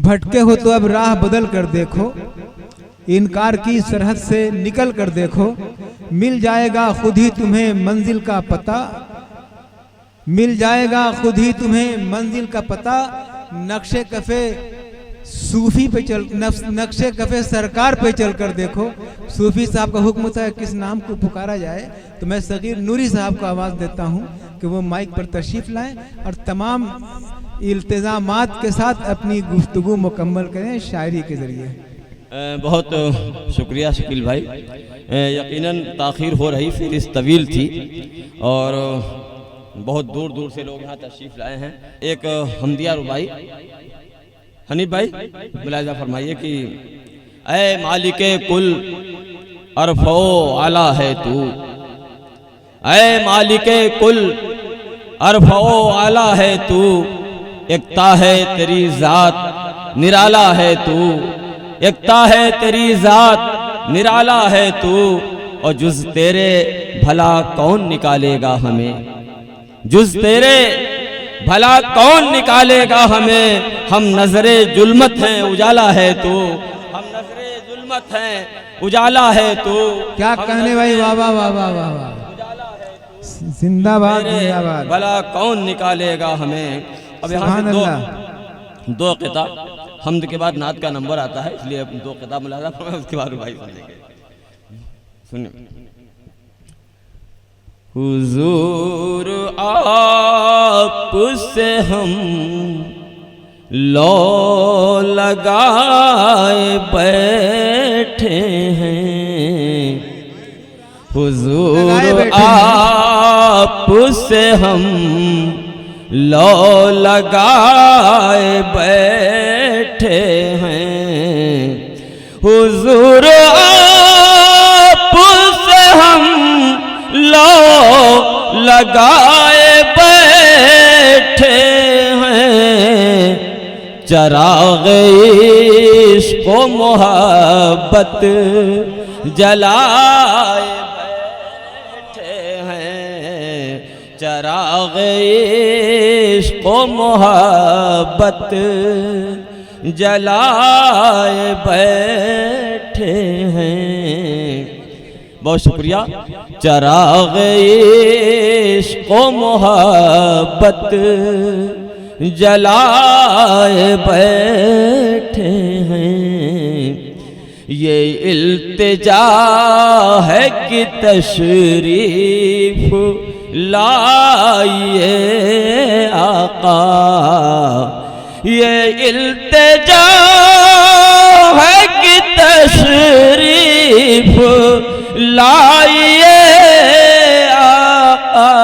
भटके हो तो अब राह बदल कर देखो, इनकार की सरहद से निकल कर देखो, मिल जाएगा खुद ही तुम्हें मंजिल का पता, मिल जाएगा खुद ही तुम्हें मंजिल का पता। नक्शे कफे सूफी पे चल, नक्शे कफे सरकार पे चल कर देखो। सूफी साहब का हुक्म होता है किस नाम को पुकारा जाए, तो मैं सगीर नूरी साहब को आवाज़ देता हूँ कि वो माइक पर तशरीफ़ लाएं और तमाम इल्तिज़ामात के साथ अपनी गुफ्तगू मुकम्मल करें शायरी के ज़रिए। बहुत शुक्रिया शकील भाई। यकीनन ताख़ीर हो रही, फ़हरिस्त तवील थी और बहुत दूर दूर से लोग यहाँ तशरीफ़ लाए हैं। एक हमदिया रुबाई हनीफ भाई मुलाहिज़ा फरमाइए कि ऐ मालिके कुल अरफ़ो आला है तू, ऐ मालिके कुल अरफ़ो आला है तू, एकता है तेरी ज़ात निराला है तू, एकता है तेरी ज़ात निराला है तू, और जुज़ तेरे भला कौन निकालेगा हमें, जुज़ तेरे भला कौन निकालेगा हमें। हम नजरे जुल्मत हैं उजाला है तू, हम नजरे जुल्मत हैं उजाला है तू। क्या कहने भाई, वाह वाह वाह वाह वाह वाह, जिंदाबाद जिंदाबाद। भला कौन निकालेगा हमें। अब यहाँ से दो किताब हमद के बाद नात का नंबर आता है, इसलिए दो किताब मुलाज़ा फरमाएं, उसके बाद भाई सुनेंगे। सुनिए। हुजूर आप से हम लो लगाए बैठे हैं, हुजूर आप से हम लो लगाए बैठे हैं, हुजूर आप से हम लो लगाए बैठे हैं, चराग़ इश्क़ व मोहब्बत जलाए बैठे हैं, चराग़ इश्क़ व मोहब्बत जलाए बैठे हैं। बहुत शुक्रिया। चराग़ इश्क़ व मोहब्बत जलाए बैठे हैं, ये इल्तिजा है कि तशरीफ़ लाइए आका, ये इल्तिजा है कि तशरीफ़ लाइए आका,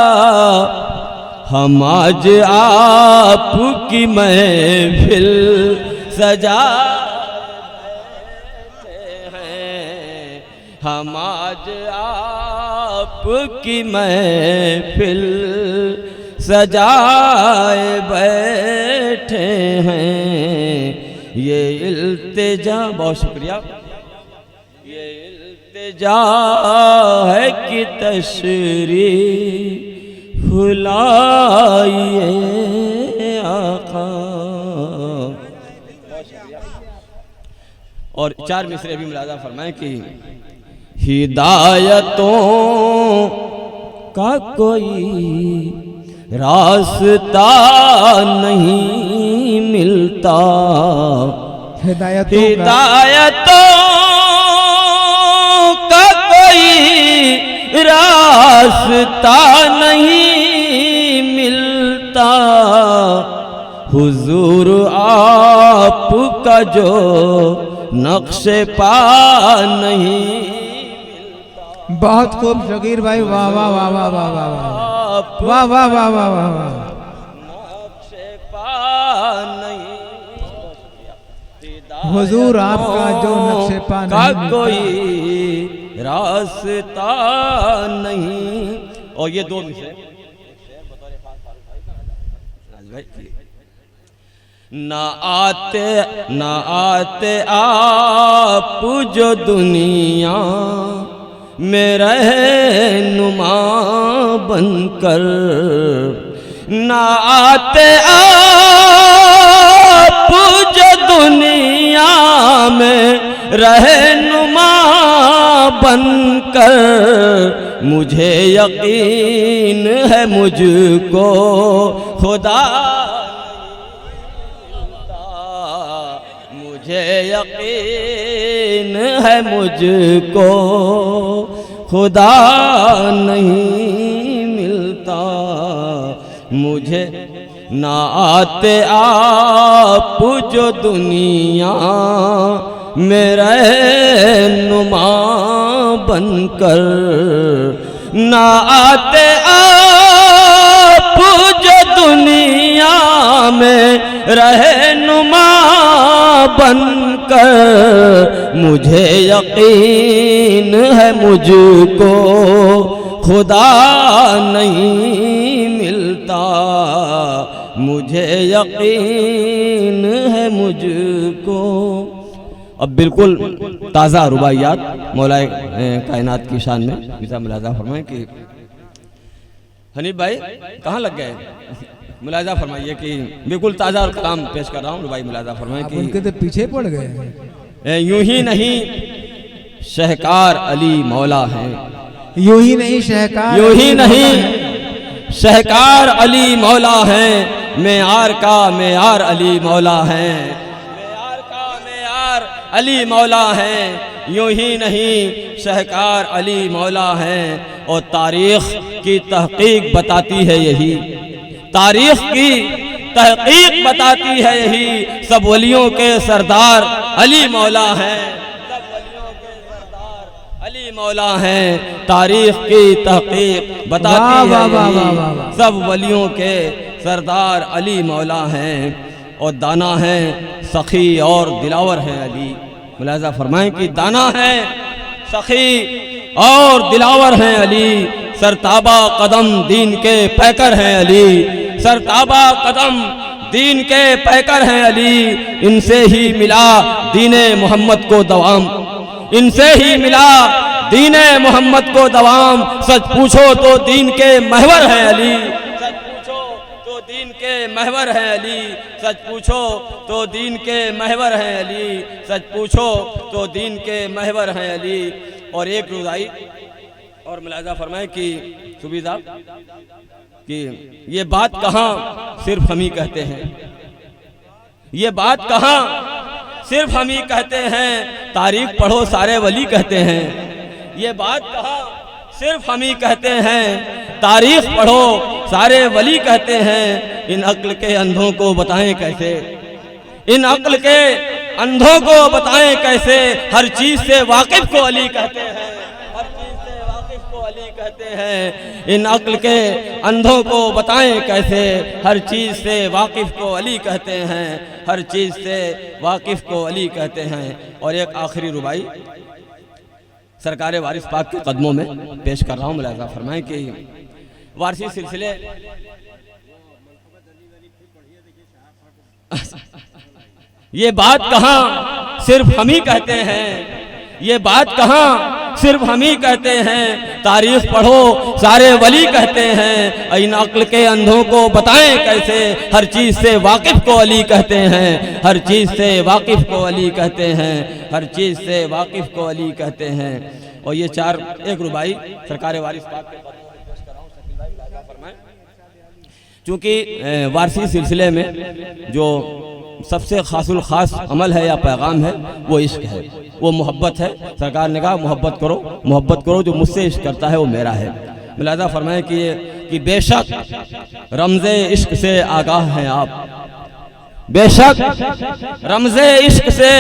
हम आज आपकी महफिल सजाते हैं, हम आज आपकी महफिल सजाए बैठे हैं, ये इल्तिजा। बहुत शुक्रिया। ये इल्तिजा है कि तशरीफ़ लाइए आका। और चार मिसरे भी मुलाज़ा फरमाएं कि हिदायतों का कोई रास्ता नहीं मिलता, हिदायतों का कोई रास्ता नहीं मिलता, हुजूर आपका जो नक्शे पा नहीं मिलता। बहुत खूब शकीर भाई, वाह वाह वाह वाह वाह वाह वाह वाह वाह वाह वाह वाह वाह। नक्शे पा नहीं, हुजूर आपका जो नक्शे पा नहीं कोई रास्ता नहीं। और ये दो मिसरे ना आते आप जो दुनिया में रहनुमा बनकर, ना आते आप जो दुनिया रहनुमा बनकर, मुझे यकीन है मुझको खुदा मुझे यकीन है मुझको खुदा नहीं मिलता, मुझे ना आते आप जो दुनिया में रहनुमा बनकर, ना आते आप जो दुनिया में रहनुमा बनकर, मुझे यकीन है मुझको खुदा नहीं मिलता, मुझे यकीन है मुझको। अब बिल्कुल ताज़ा रुबाइयात मौलाए कायनात की शान में पिता मुलाजा फरमाएं कि हनीफ भाई कहाँ लग गए, मुलाजा फरमाइए कि बिल्कुल ताज़ा कलाम पेश कर रहा हूँ। रुबाई मुलाजा फरमाएं कि उनके तो पीछे पड़ गए। यूं ही नहीं शहकार अली मौला हैं, यूं ही नहीं शहकार, यूं ही नहीं शहकार अली मौला हैं, मेयार का मेयार अली मौला हैं, मेयार का मेयार अली मौला हैं, यूं ही नहीं शहकार अली मौला हैं। और तारीख़ की तहकीक बताती है यही, तारीख़ की तहकीक बताती है यही, सब वलियों के सरदार अली मौला हैं, सब वलियों के सरदार अली मौला हैं। तारीख़ की तहकीक बताती है यही, सब वलियों के सरदार अली मौला हैं। और दाना है सखी और दिलावर हैं अली, मुलाजा फरमाएं कि दाना है सखी और दिलावर हैं अली, सरताबा कदम दीन के पैकर हैं अली, सरताबा कदम दीन के पैकर हैं अली। इनसे ही मिला दीने मोहम्मद को दवाम, इनसे ही मिला दीने मोहम्मद को दवाम, सच पूछो तो दीन के महवर हैं अली, सच पूछो तो दीन के महवर हैं अली, सच पूछो तो दीन के महवर हैं अली, सच पूछो तो दीन के महवर हैं अली। और एक रुदाई और मुलाजा फरमाए कि सुबी साहब कि ये बात कहाँ सिर्फ हम ही कहते हैं, ये बात कहाँ सिर्फ हम ही कहते हैं, तारीख पढ़ो सारे वली कहते हैं। ये बात कहाँ सिर्फ हम ही कहते हैं, तारीख पढ़ो सारे वली कहते हैं। इन अक्ल के अंधों को बताएं कैसे, इन अक्ल के अंधों को बताएं कैसे, हर चीज से वाकिफ को अली कहते हैं, हर चीज से वाकिफ को अली कहते हैं। इन अक्ल के अंधों को बताएं कैसे, हर चीज से वाकिफ को अली कहते हैं, हर चीज से वाकिफ को अली कहते हैं। और एक आखिरी रुबाई सरकार वारिस पाक के कदमों में पेश कर रहा हूँ, मुलाजा फरमाएं कि वारसी सिलसिले ये बात कहाँ सिर्फ हम ही कहते हैं, ये बात कहाँ सिर्फ हम ही कहते हैं, तारीख पढ़ो सारे वली कहते हैं। इन अक्ल के अंधों को बताएं कैसे, हर चीज़ से वाकिफ को अली कहते हैं, हर चीज़ से वाकिफ को अली कहते हैं, हर चीज़ से वाकिफ को अली कहते हैं। और ये चार एक रुबाई सरकार वारिस पाक के चूँकि वारसी सिलसिले में जो सबसे खासुल ख़ास अमल है या पैगाम है वो इश्क है, वो मोहब्बत है। सरकार ने कहा मोहब्बत करो, जो मुझसे इश्क करता है वो मेरा है। मुलाजा फरमाए कि बेशक रमज़े इश्क से आगाह हैं आप, बेशक रमज़े इश्क से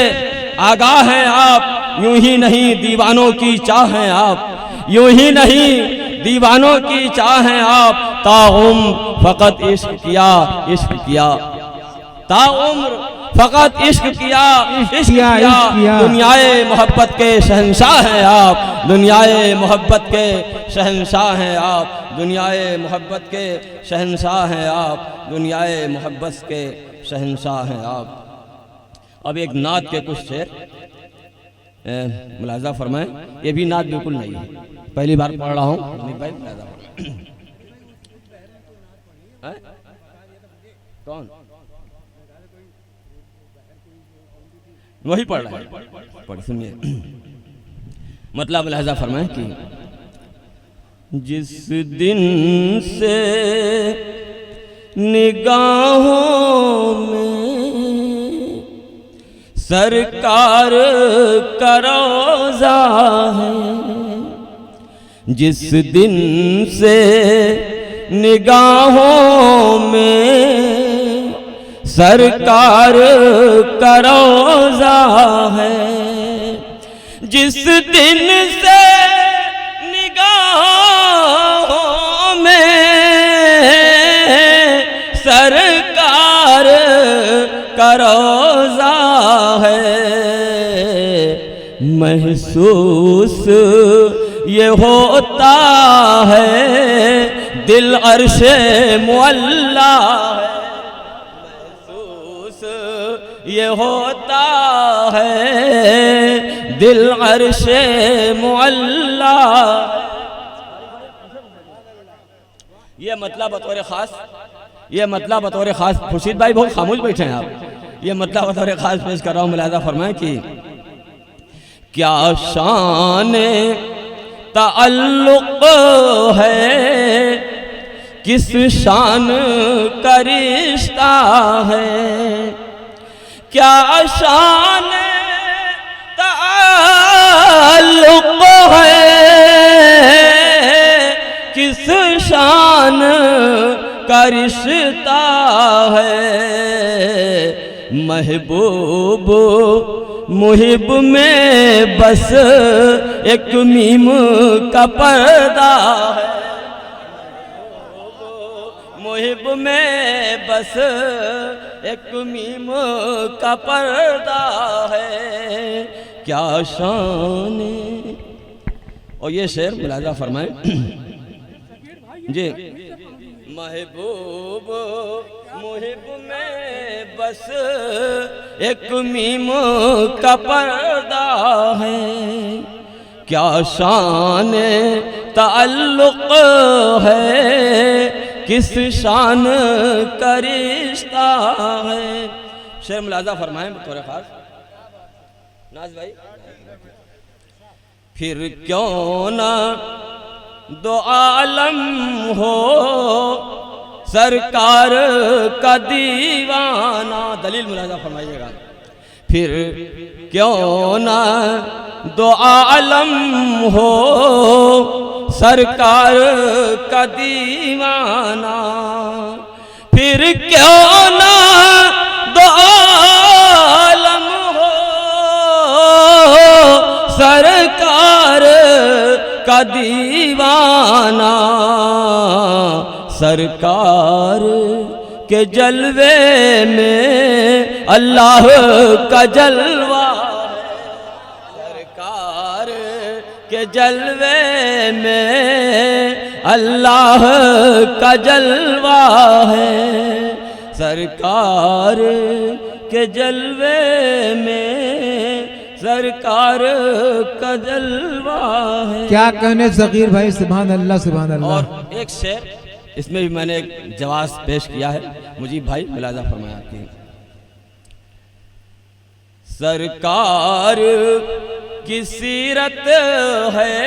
आगाह हैं आप। यूं ही नहीं दीवानों की चाह हैं आप, यूं ही नहीं दीवानों की चाह हैं आप। ताउम्र फ़कत इश्क किया, इश्क किया, ताउम्र फ़कत इश्क किया, इश्क किया। दुनियाए मोहब्बत के शहंशाह हैं आप, दुनियाए मोहब्बत के शहंशाह हैं आप, दुनियाए मोहब्बत के शहंशाह हैं आप, दुनियाए मोहब्बत के शहंशाह हैं आप। अब एक नात के कुछ शेर मुलाजा फरमाएं, ये भी नात बिल्कुल नहीं है, पहली बार पढ़ रहा हूँ। भाई मुलाजा कौन वही पढ़ रहा है। पढ़ सुनिए। मतलब लिहाजा फरमाएं कि जिस दिन से निगाहों में सरकार का रोज़ा है, जिस दिन से निगाहों में सरकार का रोज़ा है, जिस दिन से निगाहों में सरकार का रोज़ा है, महसूस ये होता है दिल अर्शे मुअल्ला है, महसूस ये होता है दिल अर्शे मुअल्ला। ये मतलब बतौर ख़ास, ये मतलब बतौर ख़ास, खुर्शीद भाई बहुत खामोश बैठे हैं आप, ये मतलब बतौर ख़ास पेश कर रहा हूँ। मुलाज़ा फरमाएं कि क्या शान ताल्लुक़ है, किस शान का रिश्ता है, क्या शान ताल्लुक़ है, किस शान का रिश्ता है, महबूब मुहिब में बस एक मीम का पर्दा है, मुहिब में बस एक मीम का पर्दा है, क्या शान। और ये शेर मुलाज़ा फरमाएं जी, महबूब मुहिब में बस एक मीम का पर्दा है, क्या शान ताल्लुक़ है, किस शान का रिश्ता है। शेर मुलाज़ा फरमाएं बतौर ख़ास नाज भाई। फिर क्यों ना दो आलम हो सरकार का दीवाना, दलील मुलाज़ा फरमाइएगा। फिर क्यों ना दो आलम हो सरकार का दीवाना, फिर क्यों ना दो आलम हो सरकार का दीवाना, सरकार के जलवे में अल्लाह का जलवा है, सरकार के जलवे में अल्लाह का जलवा है, सरकार के जलवे में सरकार का जलवा है। क्या कहने ज़कीर भाई, सुभान अल्लाह सुभान अल्लाह। और एक शेर इसमें भी मैंने एक जवाब पेश किया है, मुजीब भाई मुलाज़ा फरमाया कि सरकार की सीरत है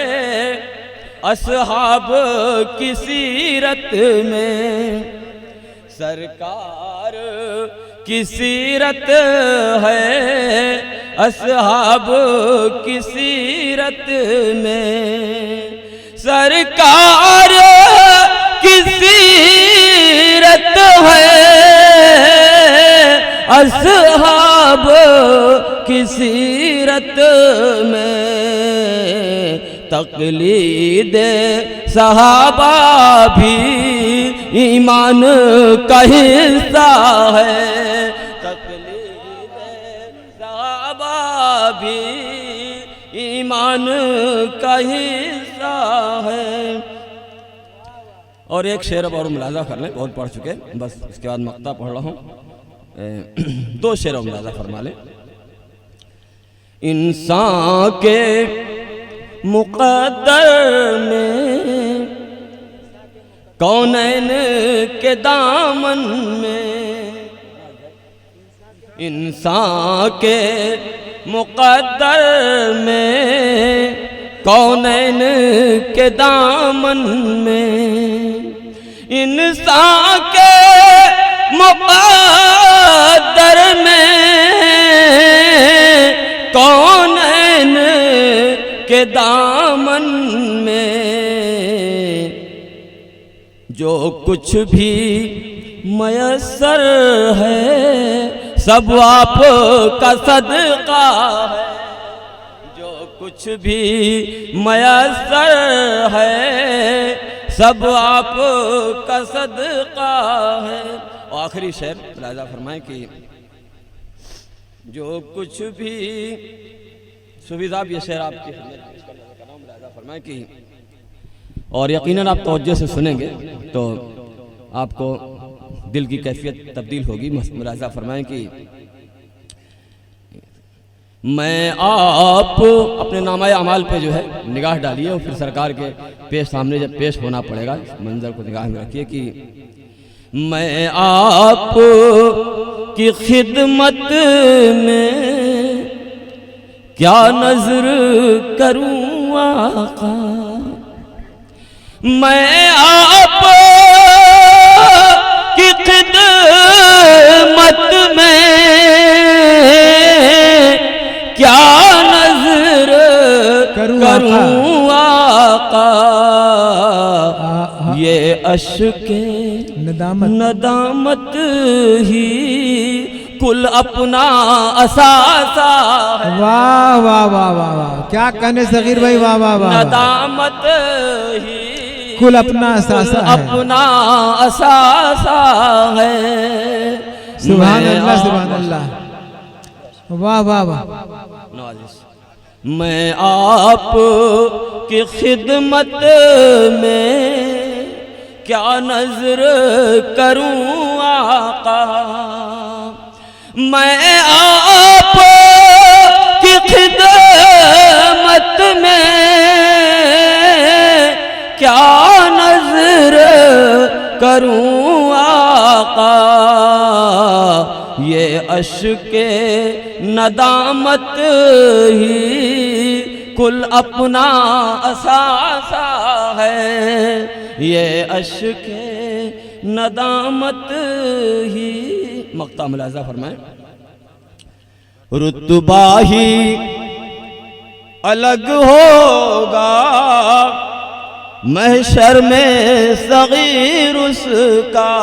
असहाब की सीरत में, सरकार की सीरत है असहाब की सीरत में, सरकार की सीरत है असहाब की सीरत में, तक़लीद सहाबा भी ईमान का हिस्सा है, तक़लीद सहाबा भी ईमान का हिस्सा है। और एक शेर और मुलाज़ा कर लें, बहुत पढ़ चुके, बस इसके बाद मक्ता पढ़ रहा हूँ, दो शेर और मुलाज़ा फरमा लें। इंसान के मुक़द्दर में कौनैन के दामन में, इंसान के मुक़द्दर में, कौनैन के दामन में, इंसान के मुक़द्दर में, कौनैन के दामन में, जो कुछ भी मयस्सर है सब आपका सदका है। जो कुछ भी मयस्सर है सब आपका सदका है। और आखिरी शेर राजा फरमाए कि जो कुछ भी सुविधा, ये शेर आपकी राजा फरमाए कि, और यकीनन आप तवज्जो से सुनेंगे तो आपको दिल की कैफियत तब्दील होगी। मुलाज़ा फरमाएं कि मैं आप अपने नामा अमाल पे जो है निगाह डालिए और फिर सरकार के सामने जब पेश होना पड़ेगा इस मंजर को निगाह में रखिए कि मैं आप की खिदमत में क्या नजर करूं आका, मैं आप की खिदमत में क्या नजर करूं आका, ये अश्के नदामत ही कुल अपना असासा है। वाह वाह वाह वाह वाह, क्या कहने सगीर भाई, वाह वाह वाह। नदामत ही कुल अपना असासा है, अपना असासा है। सुभान अल्लाह सुभान अल्लाह, वाह वाह वाह। मैं आप की खिदमत में क्या नजर करूं आका, मैं आप की खिदमत में क्या नजर करूं आका, ये अश्के नदामत ही कुल अपना असासा है, ये अश्के नदामत ही। मक्ता मुलाज़ा फरमाए, रुतबा ही अलग होगा महशर में सगीर उसका,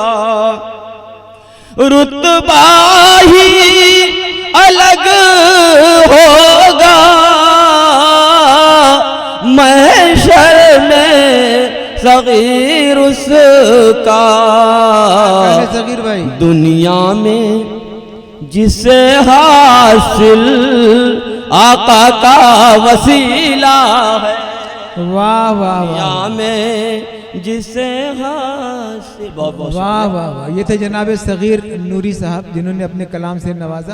रुतबा ही अलग होगा महशर में सगीर उसका। सगीर भाई, दुनिया में जिसे हासिल आका का वसीला है, वाह वाह दुनिया वाह में जिसे हासिल। वाह वाह वाह। ये थे जनाब सगीर नूरी साहब जिन्होंने अपने कलाम से नवाजा।